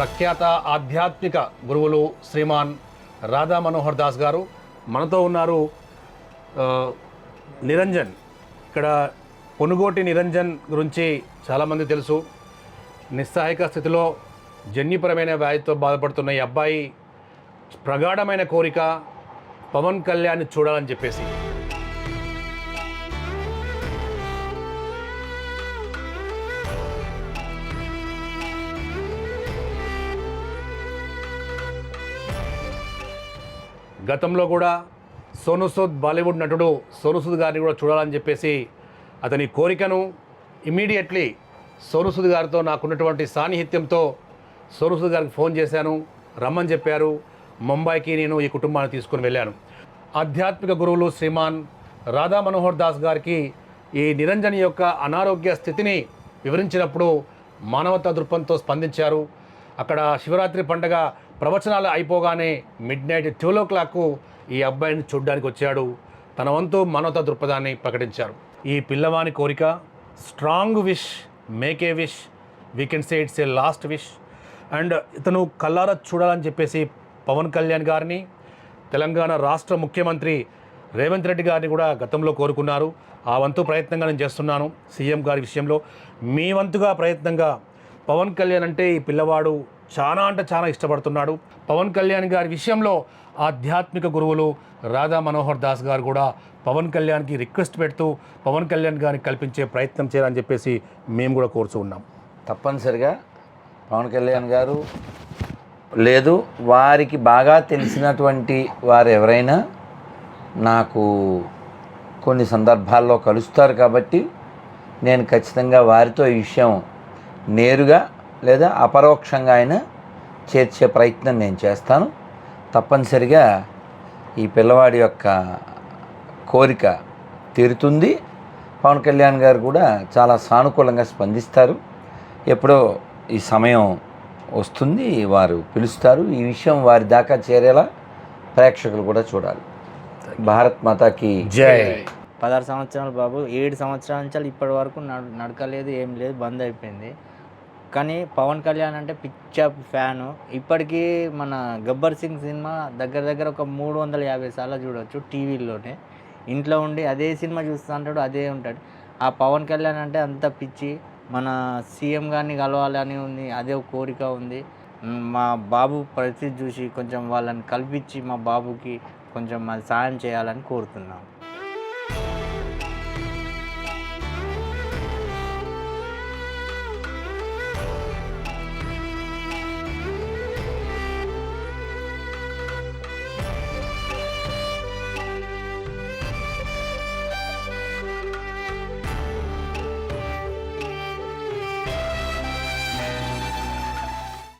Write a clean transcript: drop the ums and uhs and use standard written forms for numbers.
ప్రఖ్యాత ఆధ్యాత్మిక గురువులు శ్రీమాన్ రాధా మనోహర్ దాస్ గారు మనతో ఉన్నారు. నిరంజన్, ఇక్కడ పొనుగోటి నిరంజన్ గురించి చాలామంది తెలుసు. నిస్సహాయక స్థితిలో జన్యుపరమైన వ్యాధితో బాధపడుతున్న ఈ అబ్బాయి ప్రగాఢమైన కోరిక పవన్ కళ్యాణ్ చూడాలని చెప్పేసి. గతంలో కూడా సోనూ సూద్, బాలీవుడ్ నటుడు సోనూ సూద్ గారిని కూడా చూడాలని చెప్పేసి అతని కోరికను ఇమీడియట్లీ సోనూ సూద్ గారితో నాకున్నటువంటి సాన్నిహిత్యంతో సోనూ సూద్ గారికి ఫోన్ చేశాను, రమ్మని చెప్పారు. ముంబైకి నేను ఈ కుటుంబాన్ని తీసుకుని వెళ్ళాను. ఆధ్యాత్మిక గురువులు శ్రీమాన్ రాధా మనోహర్ దాస్ గారికి ఈ నిరంజన్ యొక్క అనారోగ్య స్థితిని వివరించినప్పుడు మానవతా దృక్పథంతో స్పందించారు. అక్కడ శివరాత్రి పండగ ప్రవచనాలు అయిపోగానే మిడ్-నైట్ 12 o'clock ఈ అబ్బాయిని చూడ్డానికి వచ్చాడు. తన వంతు మానవతా దృక్పథాన్ని ప్రకటించారు. ఈ పిల్లవాని కోరిక strong wish, make a wish, we can say it's a last wish. And ఇతను కల్లారా చూడాలని చెప్పేసి పవన్ కళ్యాణ్ గారిని, తెలంగాణ రాష్ట్ర ముఖ్యమంత్రి రేవంత్ రెడ్డి గారిని కూడా గతంలో కోరుకున్నారు. ఆ వంతు ప్రయత్నంగా నేను చేస్తున్నాను సీఎం గారి విషయంలో. మీ వంతుగా ప్రయత్నంగా పవన్ కళ్యాణ్ అంటే ఈ పిల్లవాడు చాలా అంటే చాలా ఇష్టపడుతున్నాడు. పవన్ కళ్యాణ్ గారి విషయంలో ఆధ్యాత్మిక గురువులు రాధా మనోహర్ దాస్ గారు కూడా పవన్ కళ్యాణ్కి రిక్వెస్ట్ పెడుతూ పవన్ కళ్యాణ్ గారిని కల్పించే ప్రయత్నం చేయాలని చెప్పేసి మేము కూడా కోరుతూ ఉన్నాం. తప్పనిసరిగా పవన్ కళ్యాణ్ గారు లేదు, వారికి బాగా తెలిసినటువంటి వారు ఎవరైనా నాకు కొన్ని సందర్భాల్లో కలుస్తారు కాబట్టి నేను ఖచ్చితంగా వారితో ఈ విషయం నేరుగా లేదా అపరోక్షంగా అయినా చేర్చే ప్రయత్నం నేను చేస్తాను. తప్పనిసరిగా ఈ పిల్లవాడి యొక్క కోరిక తీరుతుంది. పవన్ కళ్యాణ్ గారు కూడా చాలా సానుకూలంగా స్పందిస్తారు. ఎప్పుడో ఈ సమయం వస్తుంది, వారు పిలుస్తారు. ఈ విషయం వారి దాకా చేరేలా ప్రేక్షకులు కూడా చూడాలి. భారత్ మాతాకి జై. 16 సంవత్సరాలు బాబు, 7 సంవత్సరాల నుంచి ఇప్పటి వరకు నడకలేదు, ఏం లేదు, బంద్ అయిపోయింది. కానీ పవన్ కళ్యాణ్ అంటే పిచ్చ ఫ్యాను. ఇప్పటికీ మన గబ్బర్ సింగ్ సినిమా దగ్గర దగ్గర ఒక 350 సార్లు చూడవచ్చు టీవీలోనే. ఇంట్లో ఉండి అదే సినిమా చూస్తూ ఉంటాడు, అదే ఉంటాడు. ఆ పవన్ కళ్యాణ్ అంటే అంత పిచ్చి. మన సీఎం గారిని కలవాలని ఉంది, అదే కోరిక ఉంది. మా బాబు పరిస్థితి చూసి కొంచెం వాళ్ళని కల్పించి మా బాబుకి కొంచెం సాయం చేయాలని కోరుతున్నాం.